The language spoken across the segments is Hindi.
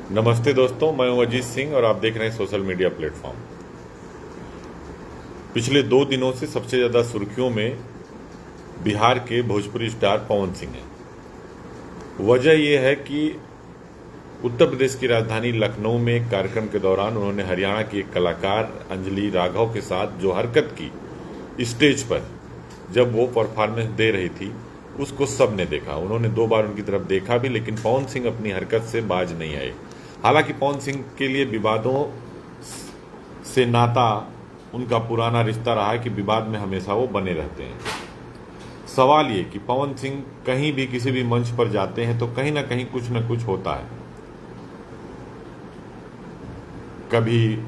नमस्ते दोस्तों, मैं हूं अजीत सिंह और आप देख रहे हैं सोशल मीडिया प्लेटफॉर्म। पिछले 2 दिनों से सबसे ज़्यादा सुर्खियों में बिहार के भोजपुरी स्टार पवन सिंह हैं। वजह यह है कि उत्तर प्रदेश की राजधानी लखनऊ में एक कार्यक्रम के दौरान उन्होंने हरियाणा की एक कलाकार अंजलि राघव के साथ जो हरकत की स्टेज पर, जब वो परफॉर्मेंस दे रही थी, उसको सब ने देखा। उन्होंने 2 बार उनकी तरफ देखा भी, लेकिन पवन सिंह अपनी हरकत से बाज नहीं आए। हालांकि पवन सिंह के लिए विवादों से नाता, उनका पुराना रिश्ता रहा है कि विवाद में हमेशा वो बने रहते हैं। सवाल ये कि पवन सिंह कहीं भी किसी भी मंच पर जाते हैं तो कहीं ना कहीं कुछ न कुछ होता है। कभी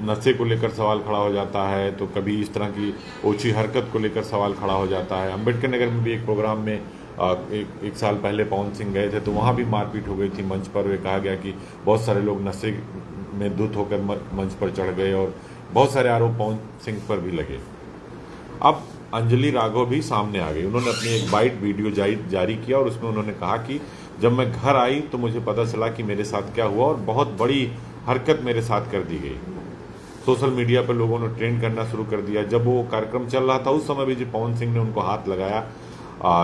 नशे को लेकर सवाल खड़ा हो जाता है, तो कभी इस तरह की ओछी हरकत को लेकर सवाल खड़ा हो जाता है। अम्बेडकर नगर में भी एक प्रोग्राम में एक साल पहले पवन सिंह गए थे, तो वहाँ भी मारपीट हो गई थी मंच पर। वे कहा गया कि बहुत सारे लोग नशे में धुत होकर मंच पर चढ़ गए और बहुत सारे आरोप पवन सिंह पर भी लगे। अब अंजलि राघव भी सामने आ गई। उन्होंने अपनी एक बाइट वीडियो जारी किया और उसमें उन्होंने कहा कि जब मैं घर आई तो मुझे पता चला कि मेरे साथ क्या हुआ और बहुत बड़ी हरकत मेरे साथ कर दी गई। सोशल मीडिया पर लोगों ने ट्रेंड करना शुरू कर दिया। जब वो कार्यक्रम चल रहा था उस समय भी जो पवन सिंह ने उनको हाथ लगाया,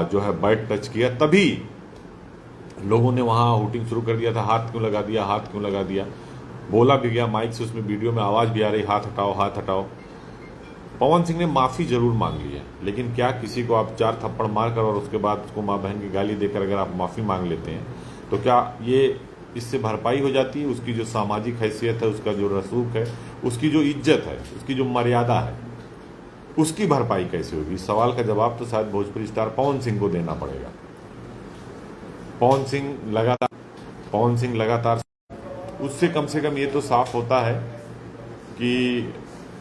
जो है बाइट टच किया, तभी लोगों ने वहाँ हुटिंग शुरू कर दिया था, हाथ क्यों लगा दिया, हाथ क्यों लगा दिया। बोला भी गया माइक से, उसमें वीडियो में आवाज़ भी आ रही, हाथ हटाओ, हाथ हटाओ। पवन सिंह ने माफ़ी जरूर मांग ली है, लेकिन क्या किसी को आप 4 थप्पड़ मारकर और उसके बाद उसको माँ बहन की गाली देकर अगर आप माफ़ी मांग लेते हैं तो क्या ये इससे भरपाई हो जाती है? उसकी जो सामाजिक हैसियत है, उसका जो रसूख है, उसकी जो इज्जत है, उसकी जो मर्यादा है, उसकी भरपाई कैसे होगी? इस सवाल का जवाब तो शायद भोजपुरी स्टार पवन सिंह को देना पड़ेगा। पवन सिंह लगातार उससे कम से कम ये तो साफ होता है कि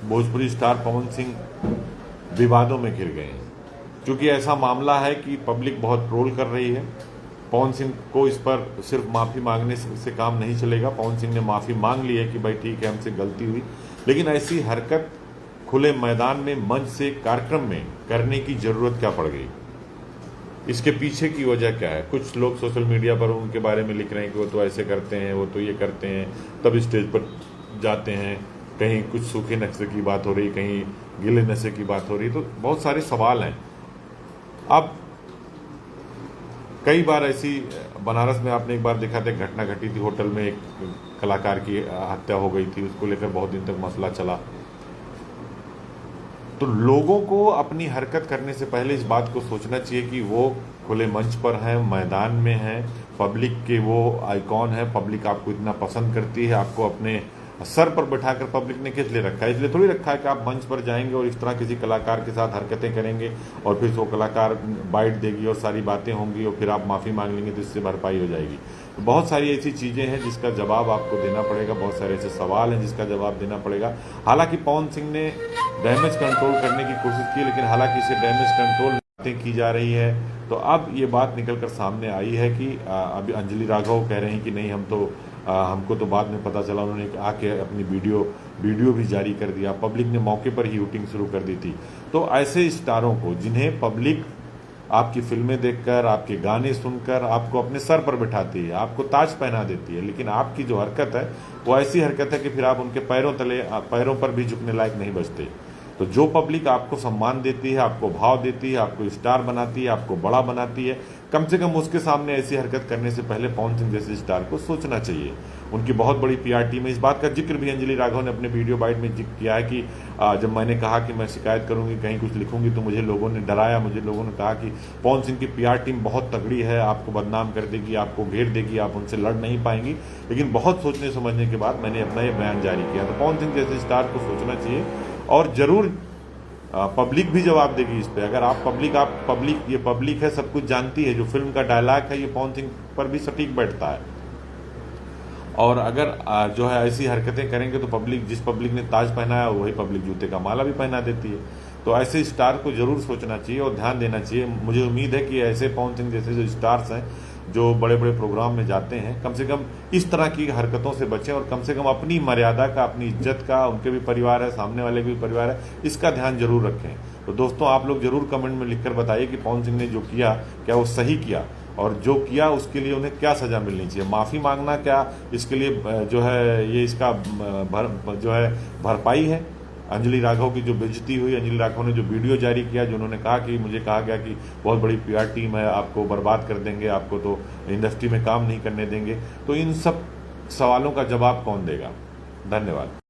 भोजपुरी स्टार पवन सिंह विवादों में घिर गए हैं। क्योंकि ऐसा मामला है कि पब्लिक बहुत ट्रोल कर रही है। पवन सिंह को इस पर सिर्फ माफ़ी मांगने से काम नहीं चलेगा। पवन सिंह ने माफ़ी मांग ली है कि भाई ठीक है, हमसे गलती हुई, लेकिन ऐसी हरकत खुले मैदान में, मंच से, कार्यक्रम में करने की ज़रूरत क्या पड़ गई? इसके पीछे की वजह क्या है? कुछ लोग सोशल मीडिया पर उनके बारे में लिख रहे हैं कि वो तो ऐसे करते हैं, वो तो ये करते हैं, तब स्टेज पर जाते हैं। कहीं कुछ सूखे नशे की बात हो रही, कहीं गीले नशे की बात हो रही, तो बहुत सारे सवाल हैं। अब कई बार ऐसी, बनारस में आपने एक बार देखा था, घटना घटी थी, होटल में एक कलाकार की हत्या हो गई थी, उसको लेकर बहुत दिन तक मसला चला। तो लोगों को अपनी हरकत करने से पहले इस बात को सोचना चाहिए कि वो खुले मंच पर हैं, मैदान में हैं, पब्लिक के वो आइकॉन है, पब्लिक आपको इतना पसंद करती है, आपको अपने सर पर बैठाकर पब्लिक ने किस लिए रखा है? इसलिए थोड़ी रखा है कि आप मंच पर जाएंगे और इस तरह किसी कलाकार के साथ हरकतें करेंगे और फिर वो कलाकार बाइट देगी और सारी बातें होंगी और फिर आप माफ़ी मांग लेंगे तो इससे भरपाई हो जाएगी। तो बहुत सारी ऐसी चीज़ें हैं जिसका जवाब आपको देना पड़ेगा, बहुत सारे ऐसे सवाल हैं जिसका जवाब देना पड़ेगा। हालांकि पवन सिंह ने डैमेज कंट्रोल करने की कोशिश की, लेकिन हालांकि इसे डैमेज कंट्रोल की जा रही है। तो अब ये बात निकल कर सामने आई है कि अभी अंजलि राघव कह रहे हैं कि नहीं, हमको तो बाद में पता चला, उन्होंने आके अपनी वीडियो भी जारी कर दिया। पब्लिक ने मौके पर ही शूटिंग शुरू कर दी थी। तो ऐसे स्टारों को, जिन्हें पब्लिक आपकी फिल्में देखकर, आपके गाने सुनकर आपको अपने सर पर बिठाती है, आपको ताज पहना देती है, लेकिन आपकी जो हरकत है वो ऐसी हरकत है कि फिर आप उनके पैरों पर भी झुकने लायक नहीं बचते। तो जो पब्लिक आपको सम्मान देती है, आपको भाव देती है, आपको स्टार बनाती है, आपको बड़ा बनाती है, कम से कम उसके सामने ऐसी हरकत करने से पहले पवन सिंह जैसे स्टार को सोचना चाहिए। उनकी बहुत बड़ी पीआर टीम है। इस बात का जिक्र भी अंजलि राघव ने अपने वीडियो बाइट में जिक्र किया है कि जब मैंने कहा कि मैं शिकायत करूंगी, कहीं कुछ लिखूंगी, तो मुझे लोगों ने डराया, मुझे लोगों ने कहा कि पवन सिंह की पीआर टीम बहुत तगड़ी है, आपको बदनाम कर देगी, आपको घेर देगी, आप उनसे लड़ नहीं पाएंगी। लेकिन बहुत सोचने समझने के बाद मैंने अपना ये बयान जारी किया। तो पवन सिंह जैसे स्टार को सोचना चाहिए और ज़रूर पब्लिक भी जवाब देगी इस पे। अगर ये पब्लिक है, सब कुछ जानती है, जो फिल्म का डायलॉग है ये पवन सिंह पर भी सटीक बैठता है। और अगर जो है ऐसी हरकतें करेंगे तो जिस पब्लिक ने ताज पहनाया वही पब्लिक जूते का माला भी पहना देती है। तो ऐसे स्टार को जरूर सोचना चाहिए और ध्यान देना चाहिए। मुझे उम्मीद है कि ऐसे पवन सिंह जैसे जो स्टार्स हैं, जो बड़े बड़े प्रोग्राम में जाते हैं, कम से कम इस तरह की हरकतों से बचें और कम से कम अपनी मर्यादा का, अपनी इज्जत का, उनके भी परिवार है, सामने वाले के भी परिवार है, इसका ध्यान जरूर रखें। तो दोस्तों, आप लोग जरूर कमेंट में लिखकर बताइए कि पवन सिंह ने जो किया क्या वो सही किया। और जो किया उसके लिए उन्हें क्या सज़ा मिलनी चाहिए। माफ़ी मांगना क्या इसके लिए जो है ये इसका जो है भरपाई है। अंजलि राघव की जो बेइज्जती हुई, अंजलि राघव ने जो वीडियो जारी किया, जो उन्होंने कहा कि मुझे कहा गया कि बहुत बड़ी पीआर टीम है, आपको बर्बाद कर देंगे, आपको तो इंडस्ट्री में काम नहीं करने देंगे, तो इन सब सवालों का जवाब कौन देगा। धन्यवाद।